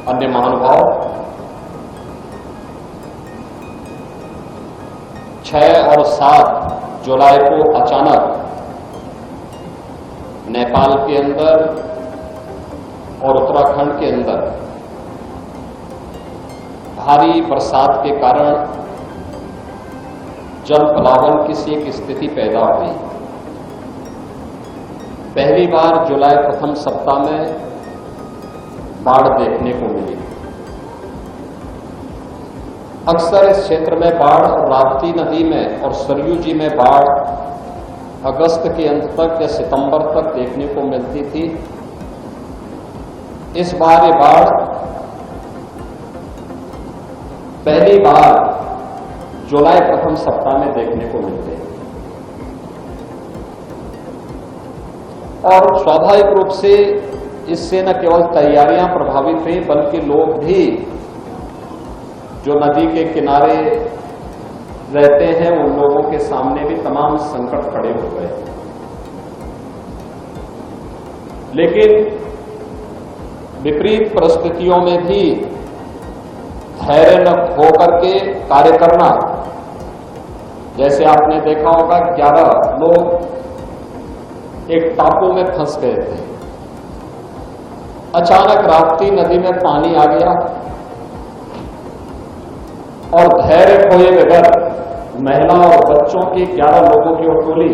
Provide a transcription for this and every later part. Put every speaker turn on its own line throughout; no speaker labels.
अन्य महानुभाव, 6 और 7 जुलाई को अचानक नेपाल के अंदर और उत्तराखंड के अंदर भारी बरसात के कारण जल प्लावन की एक स्थिति पैदा हुई। पहली बार जुलाई प्रथम सप्ताह में बाढ़ देखने को मिली। अक्सर इस क्षेत्र में बाढ़ राप्ती नदी में और सरयू जी में बाढ़ अगस्त के अंत तक या सितंबर तक देखने को मिलती थी। इस बार ये बाढ़ पहली बार जुलाई प्रथम सप्ताह में देखने को मिलते हैं और स्वाभाविक रूप से इससे न केवल तैयारियां प्रभावित हुई बल्कि लोग भी जो नदी के किनारे रहते हैं उन लोगों के सामने भी तमाम संकट खड़े हो गए। लेकिन विपरीत परिस्थितियों में भी धैर्य न खो करके कार्य करना, जैसे आपने देखा होगा 11 लोग एक टापू में फंस गए थे। अचानक राप्ती नदी में पानी आ गया और धैर्य खोए बगैर महिला और बच्चों की 11 लोगों की टोली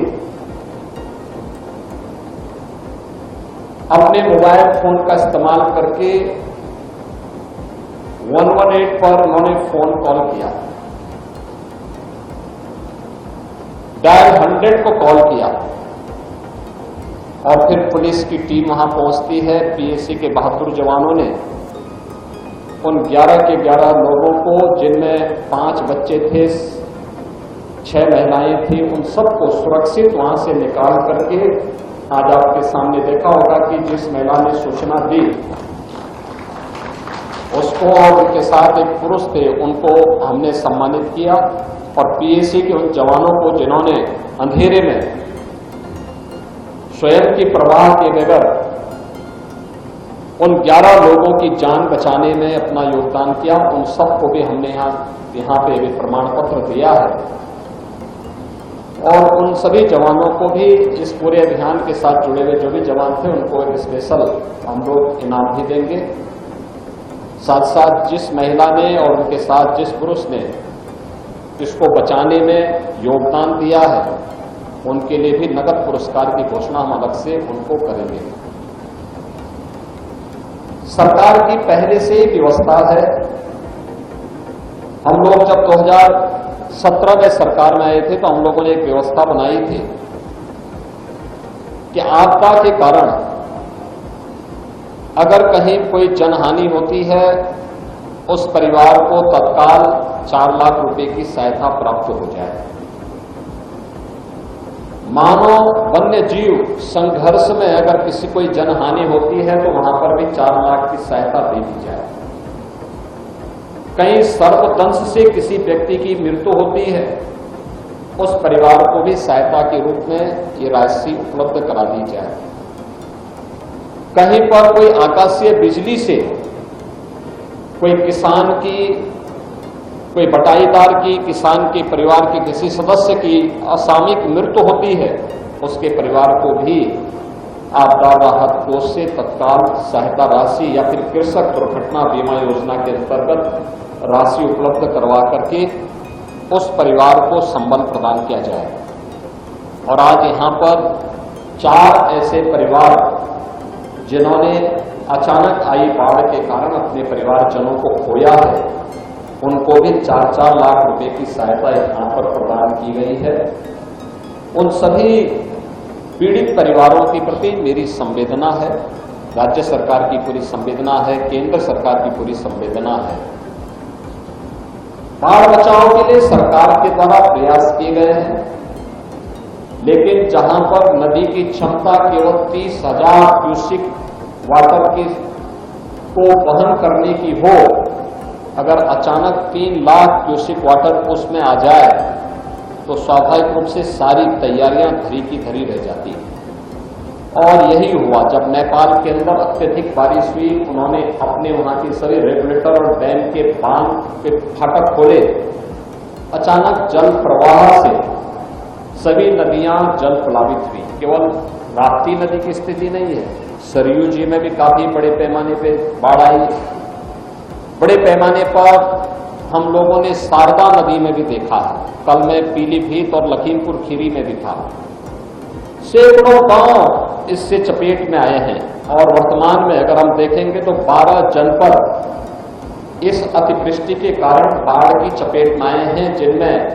अपने मोबाइल फोन का इस्तेमाल करके 118 पर उन्होंने फोन कॉल किया, डायल 100 को कॉल किया और फिर पुलिस की टीम वहां पहुंचती है। पीएसी के बहादुर जवानों ने उन 11 के 11 लोगों को, जिनमें 5 बच्चे थे, 6 महिलाएं थी, उन सबको सुरक्षित वहां से निकाल करके आज आपके सामने देखा होगा कि जिस महिला ने सूचना दी उसको और उनके साथ एक पुरुष थे, उनको हमने सम्मानित किया और पीएसी के उन जवानों को जिन्होंने अंधेरे में स्वयं की परवाह के बगैर उन 11 लोगों की जान बचाने में अपना योगदान किया, उन सबको भी हमने यहाँ पे भी प्रमाण पत्र दिया है और उन सभी जवानों को भी इस पूरे अभियान के साथ जुड़े हुए जो भी जवान थे उनको एक स्पेशल हम लोग इनाम भी देंगे। साथ साथ जिस महिला ने और उनके साथ जिस पुरुष ने इसको बचाने में योगदान दिया है उनके लिए भी नगद पुरस्कार की घोषणा हम अलग से उनको करेंगे। सरकार की पहले से ही व्यवस्था है। हम लोग जब 2017 में सरकार में आए थे तो हम लोगों ने एक व्यवस्था बनाई थी कि आपदा के कारण अगर कहीं कोई जनहानि होती है उस परिवार को तत्काल 4 लाख रुपए की सहायता प्राप्त हो जाए। मानव वन्य जीव संघर्ष में अगर किसी कोई जनहानि होती है तो वहां पर भी 4 लाख की सहायता दे दी जाए। कहीं सर्पदंश से किसी व्यक्ति की मृत्यु होती है उस परिवार को भी सहायता के रूप में ये राशि उपलब्ध करा दी जाए। कहीं पर कोई आकाशीय बिजली से कोई किसान की, कोई बटाईदार की, किसान के परिवार के किसी सदस्य की असामयिक मृत्यु होती है उसके परिवार को भी आपदा राहत कोष से तत्काल सहायता राशि या फिर कृषक दुर्घटना बीमा योजना के अंतर्गत राशि उपलब्ध करवा करके उस परिवार को संबल प्रदान किया जाए। और आज यहाँ पर 4 ऐसे परिवार जिन्होंने अचानक आई बाढ़ के कारण अपने परिवारजनों को खोया है उनको भी 4-4 लाख रुपए की सहायता यहाँ पर प्रदान की गई है। उन सभी पीड़ित परिवारों के प्रति मेरी संवेदना है, राज्य सरकार की पूरी संवेदना है, केंद्र सरकार की पूरी संवेदना है। बाढ़ बचाव के लिए सरकार के द्वारा प्रयास किए गए हैं, लेकिन जहां पर नदी की क्षमता केवल 30,000 क्यूसिक वाटर की को वहन करने की हो, अगर अचानक 3 लाख क्यूसिक वाटर उसमें आ जाए तो स्वाभाविक रूप से सारी तैयारियां धरी की धरी रह जाती हैं। और यही हुआ जब नेपाल के अंदर अत्यधिक बारिश हुई, उन्होंने अपने वहां के सभी रेगुलेटर और डैम के बांध के फाटक खोले। अचानक जल प्रवाह से सभी नदियां जल प्लावित हुई। केवल राप्ती नदी की स्थिति नहीं है, सरयू जी में भी काफी बड़े पैमाने पे बाढ़ आई। बड़े पैमाने पर हम लोगों ने शारदा नदी में भी देखा है, कल में पीलीभीत और लखीमपुर खीरी में भी था। सैकड़ों गांव इससे चपेट में आए हैं और वर्तमान में अगर हम देखेंगे तो 12 जनपद इस अतिवृष्टि के कारण बाढ़ की चपेट में आए हैं, जिनमें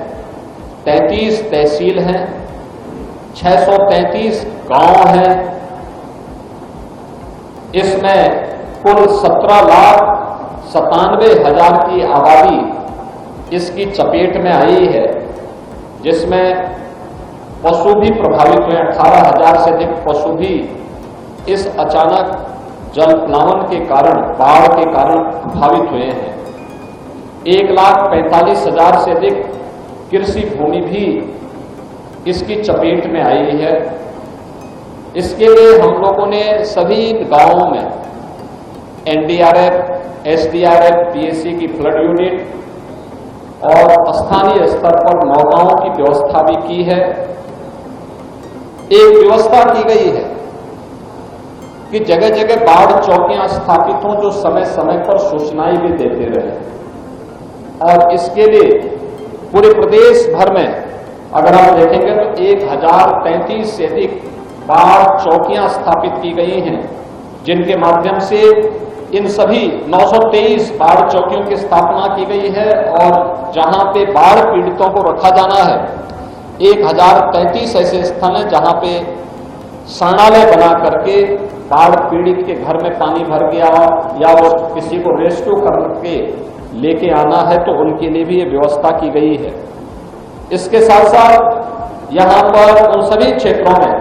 33 तहसील हैं, 633 गांव हैं। इसमें कुल 17,97,000 की आबादी इसकी चपेट में आई है, जिसमें पशु भी प्रभावित हुए। 18,000 से अधिक पशु भी इस अचानक जल प्लावन के कारण, बाढ़ के कारण प्रभावित हुए हैं। 1,45,000 से अधिक कृषि भूमि भी इसकी चपेट में आई है। इसके लिए हम लोगों ने सभी गांवों में एनडीआरएफ, एसडीआरएफ, पीएसी की फ्लड यूनिट और स्थानीय स्तर पर नौकाओं की व्यवस्था भी की है। एक व्यवस्था की गई है कि जगह जगह बाढ़ चौकियां स्थापित हों, जो समय समय पर सूचनाएं भी देते रहे। और इसके लिए पूरे प्रदेश भर में अगर हम देखेंगे तो 1033 से अधिक बाढ़ चौकियां स्थापित की गई हैं, जिनके माध्यम से इन सभी 923 बाढ़ चौकियों की स्थापना की गई है। और जहां पे बाढ़ पीड़ितों को रखा जाना है, 1033 ऐसे स्थल हैं जहां पे शरणालय बना करके बाढ़ पीड़ित के घर में पानी भर गया या वो किसी को रेस्क्यू करके लेके आना है तो उनके लिए भी ये व्यवस्था की गई है। इसके साथ साथ यहां पर उन सभी क्षेत्रों में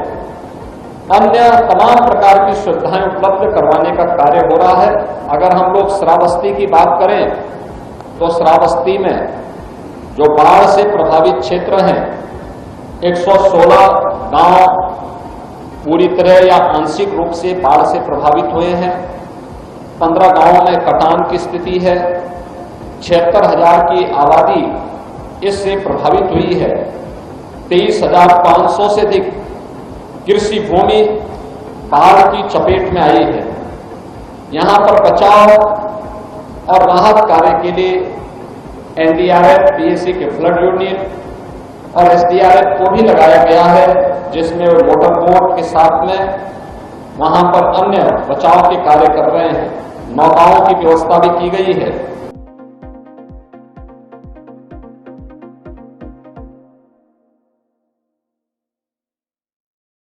अन्य तमाम प्रकार की सुविधाएं उपलब्ध करवाने का कार्य हो रहा है। अगर हम लोग श्रावस्ती की बात करें तो श्रावस्ती में जो बाढ़ से प्रभावित क्षेत्र हैं, 116 गांव पूरी तरह या आंशिक रूप से बाढ़ से प्रभावित हुए हैं। 15 गांवों में कटान की स्थिति है। 76,000 की आबादी इससे प्रभावित हुई है। 23,500 से अधिक कृषि भूमि बाढ़ की चपेट में आई है। यहां पर बचाव और राहत कार्य के लिए एनडीआरएफ, पीएसी के फ्लड यूनिट और एसडीआरएफ को भी लगाया गया है, जिसमें वो मोटर बोट के साथ में वहां पर अन्य बचाव के कार्य कर रहे हैं। नौकाओं की व्यवस्था भी की गई है।